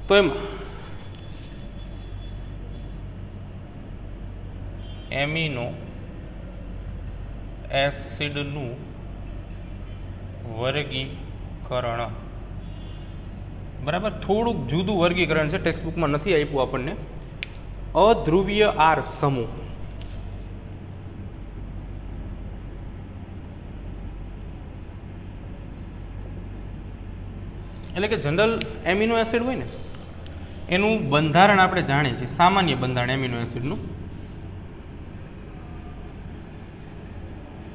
તો એમાં એમિનો એસિડનું વર્ગીકરણ બરાબર થોડુંક જુદું વર્ગીકરણ છે, ટેક્સ્ટબુકમાં નથી આપ્યું આપણને. અધ્રુવીય આર સમૂહ એટલે કે જનરલ એમિનો એસિડ હોય ને એનું બંધારણ આપણે જાણીએ છીએ, સામાન્ય બંધારણ એમિનો એસિડનું.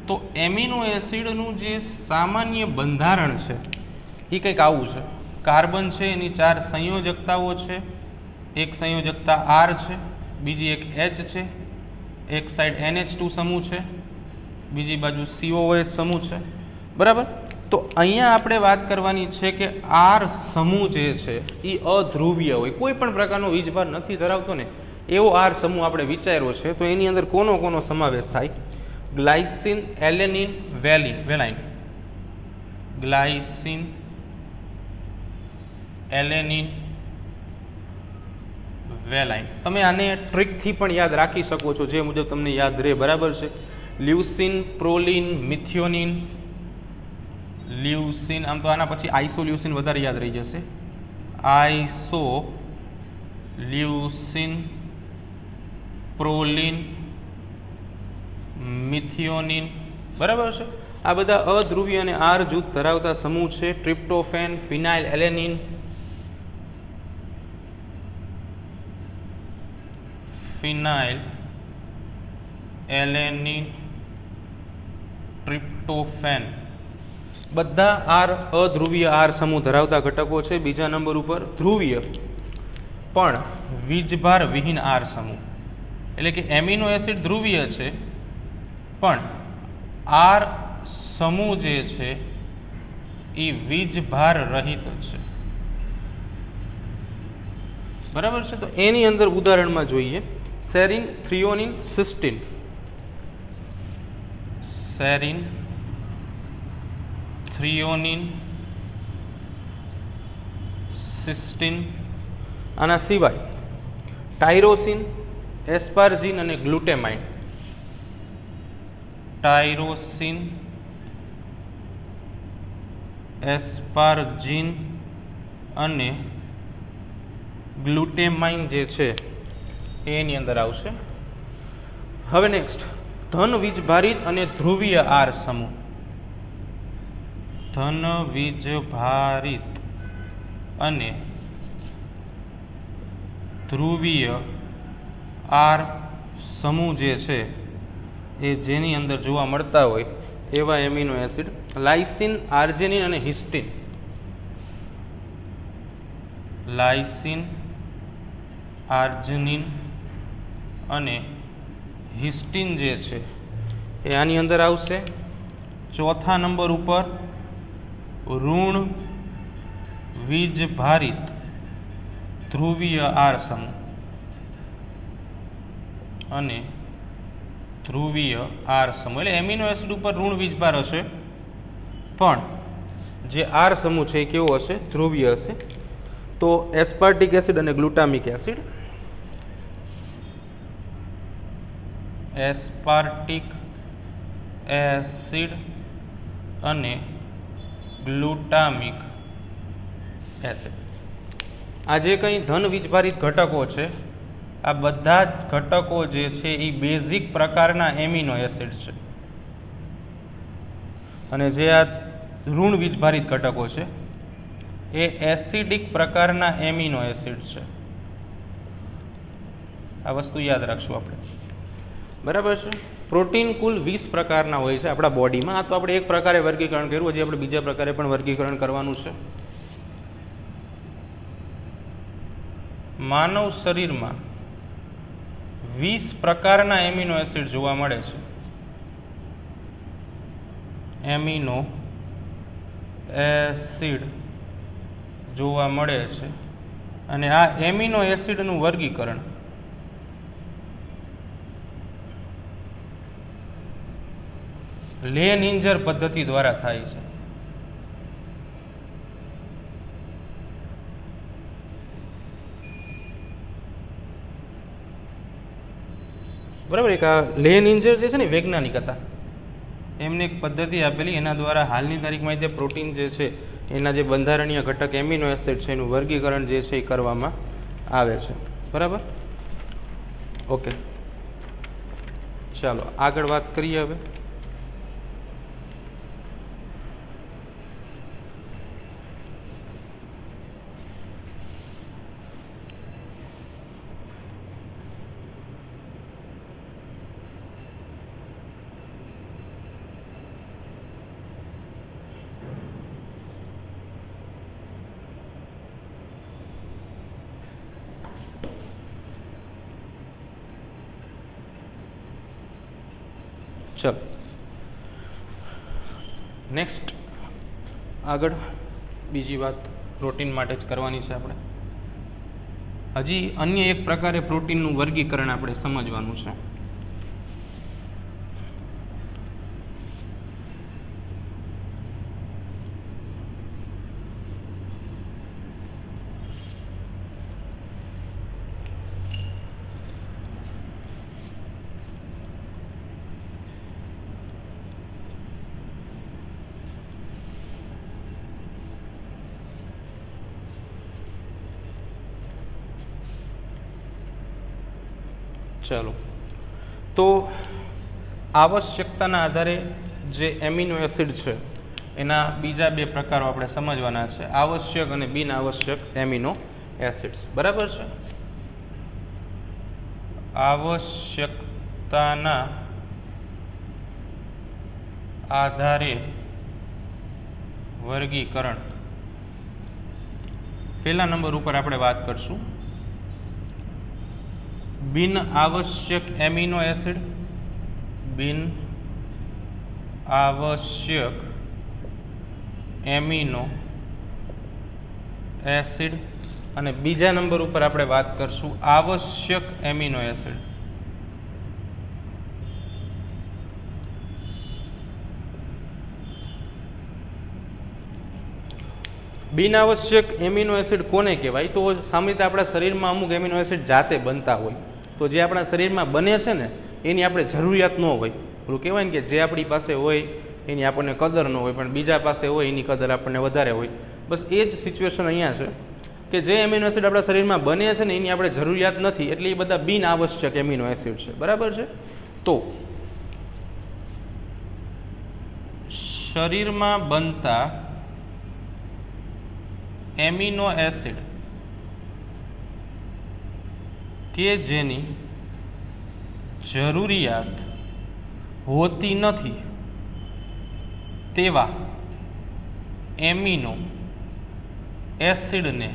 તો એમિનો એસિડનું જે સામાન્ય બંધારણ છે એ કંઈક આવું છે. કાર્બન છે એની 4 સંયોજકતાઓ છે. એક સંયોજકતા R છે, બીજી એક H છે, એક સાઈડ NH2 સમૂહ છે, બીજી બાજુ COOH સમૂહ છે. બરાબર. તો અહીંયા આપણે વાત કરવાની છે કે R સમૂહ જે છે એ અધ્રુવીય હોય, કોઈ પણ પ્રકારનો વીજભાર નથી ધરાવતો ને એવો R સમૂહ આપણે વિચાર્યો છે. તો એની અંદર કોનો સમાવેશ થાય? Glycine, alanine, વેલાઇન. Glycine, alanine, વેલાઇન. તમે આને ટ્રીકથી પણ યાદ રાખી શકો છો, જે મુજબ તમને યાદ રહે. બરાબર છે. Leucine, proline, methionine, leucine. આમ તો આના પછી આઇસોલ્યુસિન વધારે યાદ રહી જશે. Isoleucine, proline, methionine. બરાબર છે. આ બધા અધ્રુવીય અને આર જૂથ ધરાવતા સમૂહ છે. ટ્રિપ્ટોફેન, ફિનાઇલ એલેનિન, ટ્રિપ્ટોફેન બધા આર અધ્રુવીય આર સમૂહ ધરાવતા ઘટકો છે. બીજા નંબર ઉપર ધ્રુવીય પણ વીજભાર વિહીન આર સમૂહ એટલે કે એમિનો એસિડ ધ્રુવીય છે પણ આર સમૂહ જે છે એ વીજભાર રહિત છે. બરાબર છે. તો એની અંદર ઉદાહરણમાં જોઈએ સેરિન, થ્રિયોનિન, સિસ્ટીન. સેરિન, થ્રિયોનિન, સિસ્ટીન. આના સિવાય ટાયરોસિન, એસ્પાર્જિન અને ગ્લુટેમાઇન. ટાયરોસિન, એસ્પાર્જિન અને ગ્લુટેમાઇન જે છે એની અંદર આવશે. હવે નેક્સ્ટ, ધન વીજભારિત અને ધ્રુવીય આર સમૂહ. ધન વીજભારિત અને ધ્રુવીય આર સમૂહ જે છે એ જેની અંદર જોવા મળતા હોય એવા એમિનો એસિડ લાઇસિન, આર્જેનિન અને હિસ્ટીન. લાઇસિન, આર્જેનિન અને હિસ્ટીન જે છે એ આની અંદર આવશે. ચોથા નંબર ઉપર ઋણ વીજભારિત ધ્રુવીય આર સમૂહ અને ધ્રુવીય આર સમૂહ. એટલે એમિનો એસિડ ઉપર ઋણ વીજભાર હશે, પણ જે આર સમૂહ છે એ કેવો હશે? ધ્રુવીય હશે. તો એસ્પાર્ટિક એસિડ અને ગ્લુટામિક એસિડ. એસ્પાર્ટિક એસિડ અને ગ્લુટામિક એસિડ. આ જે કંઈ ધન વીજભારિત ઘટકો છે, આ બધા જ ઘટકો જે છે એ બેઝિક પ્રકારના એમિનો એસિડ છે, અને જે આ ઋણ વીજભારિત ઘટકો છે એ એસિડિક પ્રકારના એમિનો એસિડ છે. આ વસ્તુ યાદ રાખશું આપણે, બરાબર છે. પ્રોટીન કુલ 20 પ્રકારના હોય છે આપણા બોડીમાં. આ તો આપણે એક પ્રકારે વર્ગીકરણ કર્યું, હજી આપણે બીજા પ્રકારે પણ વર્ગીકરણ કરવાનું છે. માનવ શરીરમાં 20 પ્રકારના એમિનો એસિડ જોવા મળે છે. એમિનો એસિડ જોવા મળે છે, અને આ એમિનો એસિડનું વર્ગીકરણ લેનિન્જર પદ્ધતિ દ્વારા થાય છે. બરાબર. એક આ લેનિન્જર જે છે ને વૈજ્ઞાનિક હતા, એમને એક પદ્ધતિ આપેલી, એના દ્વારા હાલની તારીખમાં જે પ્રોટીન જે છે એના જે બંધારણીય ઘટક એમિનો એસિડ છે એનું વર્ગીકરણ જે છે એ કરવામાં આવે છે. બરાબર, ઓકે. ચાલો આગળ વાત કરીએ હવે. ચલો નેક્સ્ટ, આગળ બીજી વાત પ્રોટીન માટે જ કરવાની છે આપણે. હજી અન્ય એક પ્રકારે પ્રોટીનનું વર્ગીકરણ આપણે સમજવાનું છે. ચાલો, તો આવશ્યકતાના આધારે જે એમિનો એસિડ છે એના બીજા બે પ્રકારો આપણે સમજવાના છે, આવશ્યક અને બિન આવશ્યક એમિનો એસિડ્સ. બરાબર છે. આવશ્યકતાના આધારે વર્ગીકરણ. પહેલા નંબર ઉપર આપણે વાત કરશું બિન આવશ્યક એમિનો એસિડ. બિન આવશ્યક એમિનો એસિડ. અને બીજા નંબર ઉપર આપણે વાત કરશું આવશ્યક એમિનો એસિડ. બિનઆવશ્યક એમિનો એસિડ કોને કહેવાય? તો સામાન્ય રીતે આપણા શરીરમાં અમુક એમિનો એસિડ જાતે બનતા હોય, તો જે આપણા શરીરમાં બને છે ને એની આપણે જરૂરિયાત ન હોય. પેલું કહેવાય ને કે જે આપણી પાસે હોય એની આપણને કદર ન હોય, પણ બીજા પાસે હોય એની કદર આપણને વધારે હોય. બસ એ જ સિચ્યુએશન અહીંયા છે કે જે એમિનો એસિડ આપણા શરીરમાં બને છે ને એની આપણે જરૂરિયાત નથી, એટલે એ બધા બિનઆવશ્યક એમિનો એસિડ છે. બરાબર છે? તો શરીરમાં બનતા એમિનો એસિડ કે જેની જરૂરિયાત હોતી નથી તેવા એમિનો એસિડને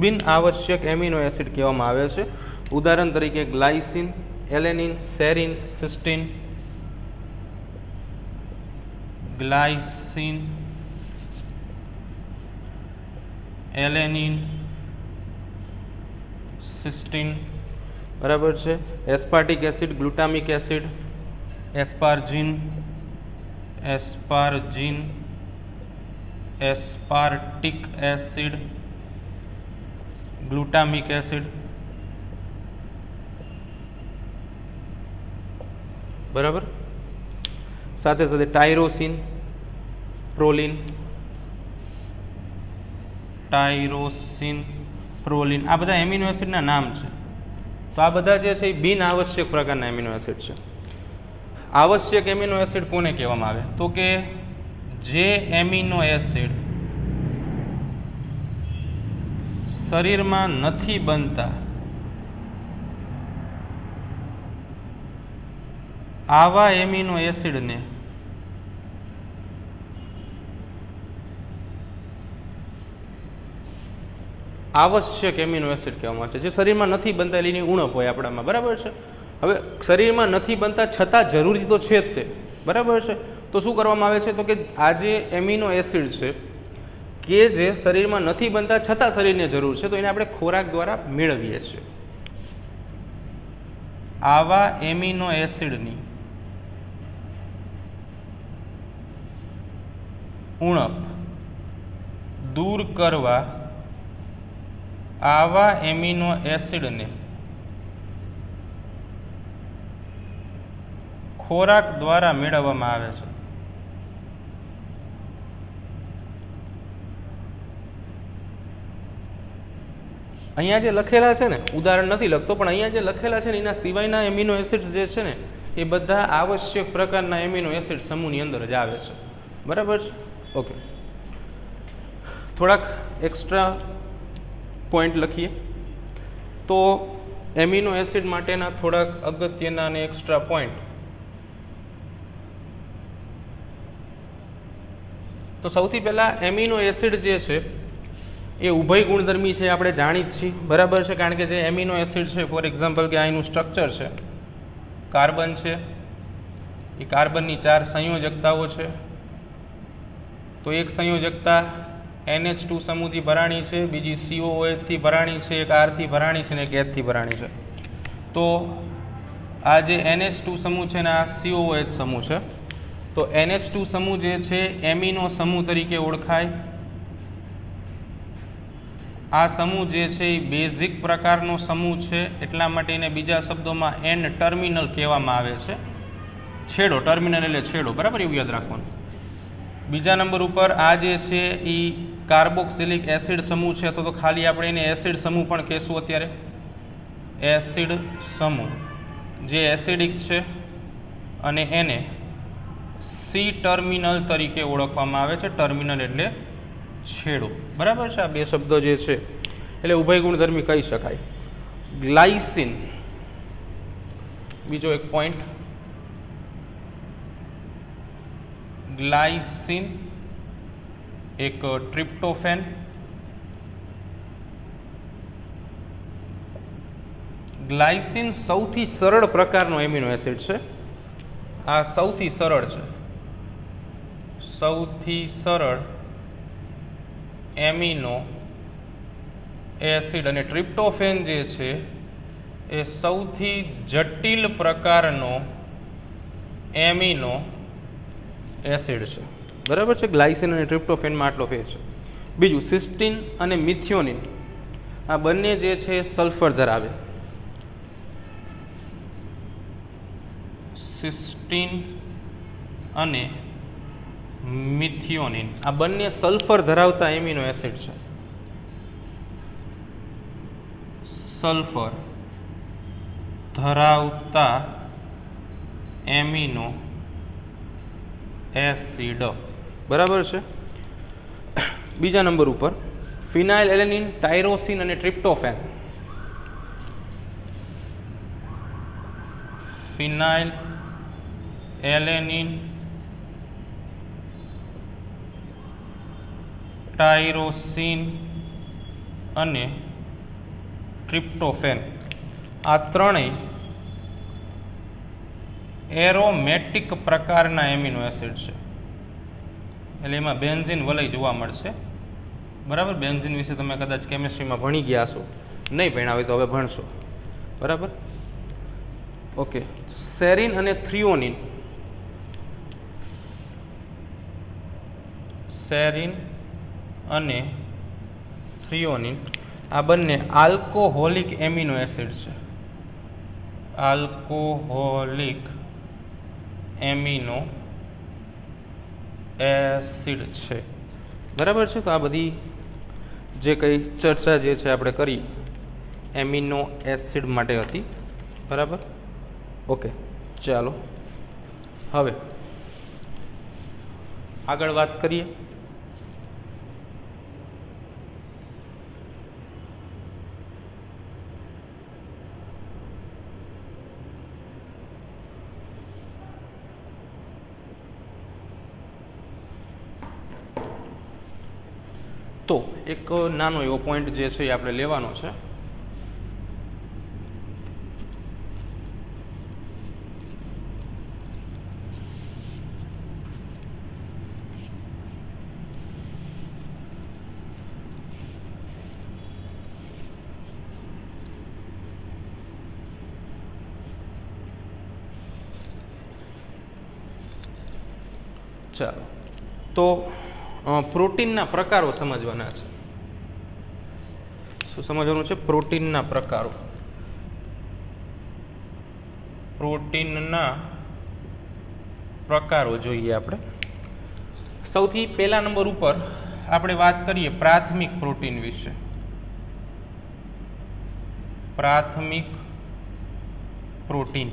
બિન આવશ્યક એમિનો એસિડ કહેવામાં આવે છે. ઉદાહરણ તરીકે glycine, alanine, serine, cysteine. Glycine, alanine, cysteine. બરાબર છે? Aspartic acid, glutamic acid, asparagine, aspartic acid, glutamic acid. બરાબર? સાથે સાથે ટાયરોસિન, પ્રોલિન, આ બધા એમિનો એસિડના નામ છે. તો આ બધા જે છે એ બિન આવશ્યક પ્રકારના એમિનો એસિડ છે. આવશ્યક એમિનો એસિડ કોને કહેવામાં આવે? તો કે જે એમિનો એસિડ શરીરમાં નથી બનતા આવા એમિનો એસિડને આવશ્યક એમિનો એસિડ કહેવામાં આવે છે. જે શરીરમાં નથી બનતા એની ઉણપ હોય આપણામાં. બરાબર છે? હવે શરીરમાં નથી બનતા છતાં જરૂરી તો છે જ તે. બરાબર છે? તો શું કરવામાં આવે છે? તો કે આ જે એમિનો એસિડ છે કે જે શરીરમાં નથી બનતા છતાં શરીરને જરૂર છે, તો એને આપણે ખોરાક દ્વારા મેળવીએ છીએ. આવા એમિનો એસિડની ઉણપ દૂર કરવા આવા એમિનો એસિડને ખોરાક દ્વારા મેળવવામાં આવે છે. અહીંયા જે લખેલા છે ને, ઉદાહરણ નથી લખતો, પણ અહીંયા જે લખેલા છે ને એના સિવાયના એમિનો એસિડ્સ જે છે ને એ બધા આવશ્યક પ્રકારના એમિનો એસિડ સમૂહની અંદર જ આવે છે. બરાબર છે? ઓકે, થોડાક એક્સ્ટ્રા પોઈન્ટ લખીએ. તો એમિનો એસિડ માટેના થોડાક અગત્યના અને એક્સ્ટ્રા પોઈન્ટ. તો સૌથી પહેલાં એમિનો એસિડ જે છે એ ઉભય ગુણધર્મી છે, આપણે જાણી જ છીએ. બરાબર છે? કારણ કે જે એમિનો એસિડ છે, ફોર એક્ઝામ્પલ કે અહીંનું સ્ટ્રક્ચર છે, કાર્બન છે, એ કાર્બનની 4 સંયોજકતાઓ છે. તો એક સંયોજકતા NH2 સમૂહથી ભરાણી છે, બીજી COOH થી ભરાણી છે, એક R થી ભરાણી છે અને એક H થી ભરાણી છે. તો આ જે NH2 સમૂહ છે ને આ COOH સમૂહ છે. તો NH2 સમૂહ જે છે એમિનો સમૂહ તરીકે ઓળખાય. આ સમૂહ જે છે એ બેઝિક પ્રકારનો સમૂહ છે, એટલા માટે એને બીજા શબ્દોમાં N ટર્મિનલ કહેવામાં આવે છે. છેડો, ટર્મિનલ એટલે છેડો. બરાબર? એવું યાદ રાખવાનું. બીજા નંબર ઉપર આ જે છે એ કાર્બોક્સિલિક એસિડ સમૂહ છે, તો ખાલી આપણે એને એસિડ સમૂહ પણ કહેશું અત્યારે. એસિડ સમૂહ જે એસિડિક છે અને એને સી ટર્મિનલ તરીકે ઓળખવામાં આવે છે. ટર્મિનલ એટલે છેડો. બરાબર છે? આ બે શબ્દો જે છે એટલે ઉભય ગુણધર્મી કહી શકાય. ગ્લાયસિન, બીજો એક પોઈન્ટ. ગ્લાયસિન એક ટ્રિપ્ટોફેન. ગ્લાયસિન સૌથી સરળ પ્રકારનો એમિનો એસિડ છે. આ સૌથી સરળ છે, સૌથી સરળ એમિનો એસિડ. અને ટ્રિપ્ટોફેન જે છે એ સૌથી જટિલ પ્રકારનો એમિનો એસિડ છે. બરાબર છે. ગ્લાયસિન અને ટ્રિપ્ટોફેનમાં આટલો ફેર છે. બીજું સિસ્ટીન અને મિથિયોનિન, આ બંને જે છે સલ્ફર ધરાવે. સિસ્ટીન અને મિથિયોનિન આ બંને સલ્ફર ધરાવતા એમિનો એસિડ છે. સલ્ફર ધરાવતા એમિનો એસિડ, બરાબર છે. બીજા નંબર ઉપર ફિનાઇલ એલેનિન, ટાયરોસિન અને ટ્રિપ્ટોફેન. ફિનાઇલ એલેનિન, ટાયરોસિન અને ટ્રિપ્ટોફેન આ ત્રણેય એરોમેટિક પ્રકારના એમિનો એસિડ છે. એટલે એમાં બેન્ઝીન વલય જોવા મળશે. બરાબર. બેન્ઝીન વિશે તમે કદાચ કેમિસ્ટ્રીમાં ભણી ગયા છો, નહીં ભણ્યા હોય તો હવે ભણશો. બરાબર. ઓકે. સેરિન અને થ્રિયોનિન. સેરિન અને થ્રિયોનિન આ બંને આલ્કોહોલિક એમિનો એસિડ છે. આલ્કોહોલિક એમિનો એસિડ છે. બરાબર છે. તો આ બધી જે કંઈ ચર્ચા જે છે આપણે કરી એમિનો એસિડ માટે હતી. બરાબર. ઓકે, ચાલો હવે આગળ વાત કરીએ. તો એક નાનો એવો પોઈન્ટ જે છે એ આપણે લેવાનો છે. ચાલો, તો પ્રોટીનના પ્રકારો સમજવાના છે. શું સમજવાનું છે? પ્રોટીનના પ્રકારો. પ્રોટીનના પ્રકારો જોઈએ આપણે. સૌથી પહેલા નંબર ઉપર આપણે વાત કરીએ પ્રાથમિક પ્રોટીન વિશે. પ્રાથમિક પ્રોટીન.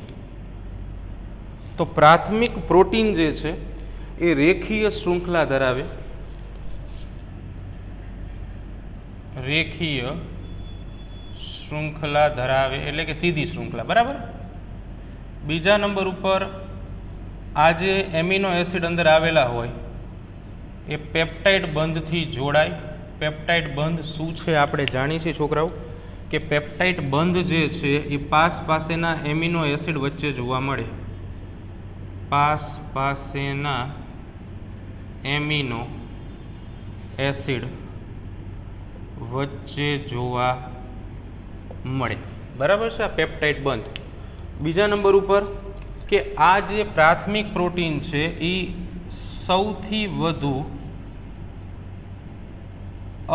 તો પ્રાથમિક પ્રોટીન જે છે એ રેખીય શૃંખલા ધરાવે. રેખીય શૃંખલા ધરાવે એટલે કે સીધી શૃંખલા. બરાબર. બીજા નંબર ઉપર આ જે એમિનો એસિડ અંદર આવેલા હોય એ પેપ્ટાઇડ બંધથી જોડાય. પેપ્ટાઇડ બંધ શું છે આપણે જાણીએ છીએ છોકરાઓ, કે પેપ્ટાઇડ બંધ જે છે એ પાસેના એમિનો એસિડ વચ્ચે જોવા મળે. પાસેના એમિનો એસિડ વચ્ચે જોવા મળે. બરાબર છે, આ પેપ્ટાઇડ બંધ. બીજા નંબર ઉપર કે આ જે પ્રાથમિક પ્રોટીન છે એ સૌથી વધુ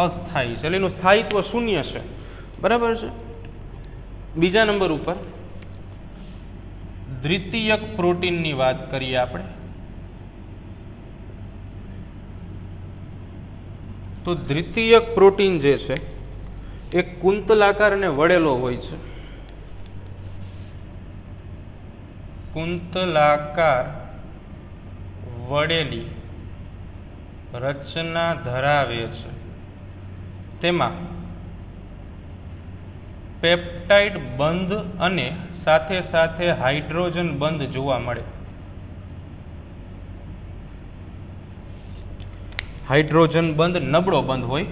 અસ્થાયી છે, એટલે એનું સ્થાયિત્વ શૂન્ય છે. બરાબર છે. બીજા નંબર ઉપર દ્વિતીયક પ્રોટીનની વાત કરીએ આપણે. તો દ્વિતીયક પ્રોટીન જે છે એ કુંતલાકાર અને વળેલો હોય છે. કુંતલાકાર વળેલી રચના ધરાવે છે. તેમાં પેપ્ટાઇડ બંધ અને સાથે સાથે હાઇડ્રોજન બંધ જોવા મળે. હાઇડ્રોજન બંધ નબળો બંધ હોય.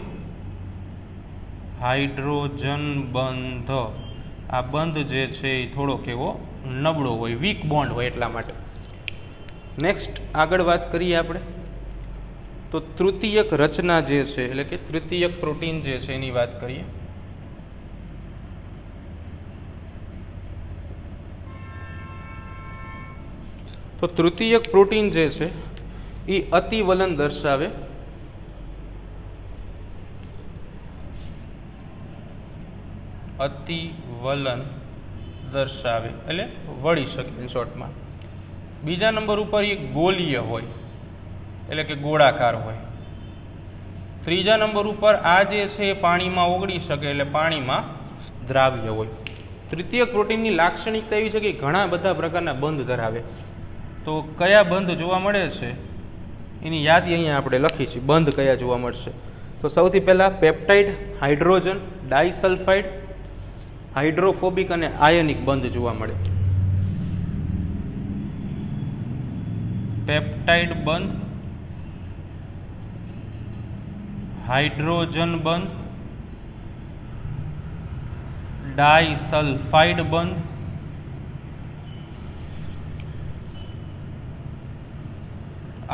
હાઇડ્રોજન બંધ આ બંધ જે છે એ થોડોક એવો નબળો હોય, વીક બોન્ડ હોય એટલા માટે. નેક્સ્ટ આગળ વાત કરીએ આપણે તો તૃતીયક રચના જે છે એટલે કે તૃતીયક પ્રોટીન જે છે એની વાત કરીએ. તો તૃતીયક પ્રોટીન જે છે એ અતિવલન દર્શાવે. અતિવલન દર્શાવે એટલે વળી શકે ઇન શોર્ટમાં. બીજા નંબર ઉપર એ ગોલીય હોય એટલે કે ગોળાકાર હોય. ત્રીજા નંબર ઉપર આ જે છે એ પાણીમાં ઓગળી શકે એટલે પાણીમાં દ્રાવ્ય હોય. તૃતીય પ્રોટીનની લાક્ષણિકતા એવી છે કે ઘણા બધા પ્રકારના બંધ ધરાવે. તો કયા બંધ જોવા મળે છે એની યાદી અહીંયા આપણે લખી છે. બંધ કયા જોવા મળશે તો સૌથી પહેલાં પેપ્ટાઇડ, હાઇડ્રોજન, ડાયસલ્ફાઇડ, હાઇડ્રોફોબિક અને આયનિક બંધ જોવા મળે. પેપ્ટાઇડ બંધ, હાઇડ્રોજન બંધ, ડાયસલ્ફાઇડ બંધ,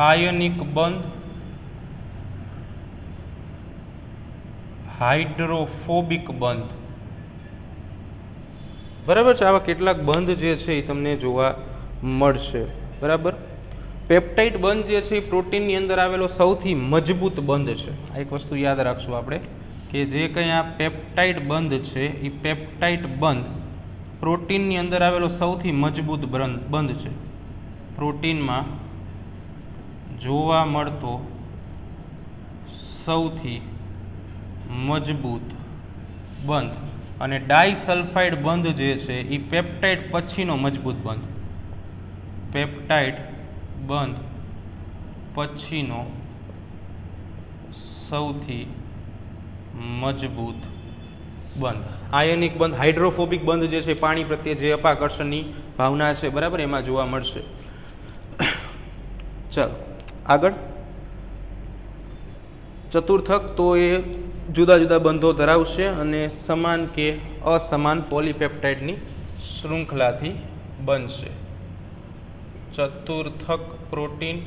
આયનિક બંધ, હાઇડ્રોફોબિક બંધ. બરાબર છે. આવા કેટલાક બંધ જે છે એ તમને જોવા મળશે. બરાબર. પેપ્ટાઇડ બંધ જે છે એ પ્રોટીનની અંદર આવેલો સૌથી મજબૂત બંધ છે. આ એક વસ્તુ યાદ રાખશું આપણે કે જે કંઈ આ પેપ્ટાઇડ બંધ છે એ પેપ્ટાઇડ બંધ પ્રોટીનની અંદર આવેલો સૌથી મજબૂત બંધ છે. પ્રોટીનમાં જોવા મળતો સૌથી મજબૂત બંધ. અને ડાયસલ્ફાઇડ બંધ જે છે એ પેપ્ટાઇડ પછીનો મજબૂત બંધ. પેપ્ટાઇડ બંધ પછીનો સૌથી મજબૂત બંધ. આયનિક બંધ, હાઇડ્રોફોબિક બંધ જે છે પાણી પ્રત્યે જે અપાકર્ષણની ભાવના છે બરાબર એમાં જોવા મળશે. ચાલો આગળ. ચતુર્થક તો એ જુદા જુદા બંધો ધરાવશે અને સમાન કે અસમાન પોલીપેપ્ટાઇડની શૃંખલાથી બનશે. ચતુર્થક પ્રોટીન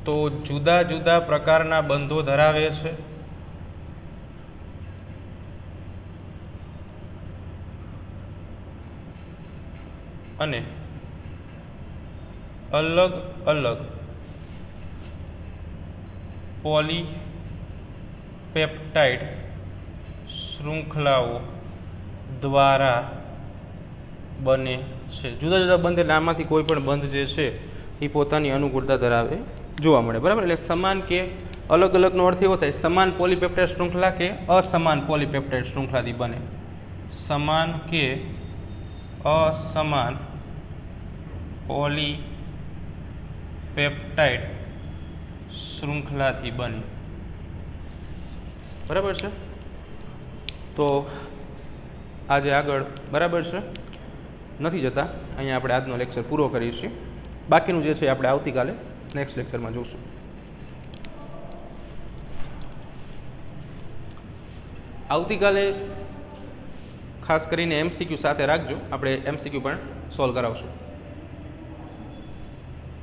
તો જુદા જુદા પ્રકારના બંધો ધરાવે છે. અને અલગ અલગ પોલીપેપ્ટાઇડ શૃંખલાઓ દ્વારા બને છે. જુદા જુદા બંધ એટલે આમાંથી કોઈ પણ બંધ જે છે એ પોતાની અનુકૂળતા ધરાવે જોવા મળે. બરાબર. એટલે સમાન કે અલગ અલગનો અર્થ એવો થાય સમાન પોલીપેપ્ટાઇડ શૃંખલા કે અસમાન પોલીપેપ્ટાઇડ શૃંખલાથી બને. સમાન કે અસમાન પોલીપેપ્ટાઇડ શૃંખલાથી બને. બરાબર છે. તો આજે આગળ બરાબર છે નથી જતા અહીંયા આપણે આજનો લેક્ચર પૂરો કરીશું. બાકીનું જે છે આપણે આવતીકાલે નેક્સ્ટ લેક્ચરમાં જોઈશું. આવતીકાલે ખાસ કરીને MCQ સાથે રાખજો. આપણે MCQ પણ સોલ્વ કરાવશું.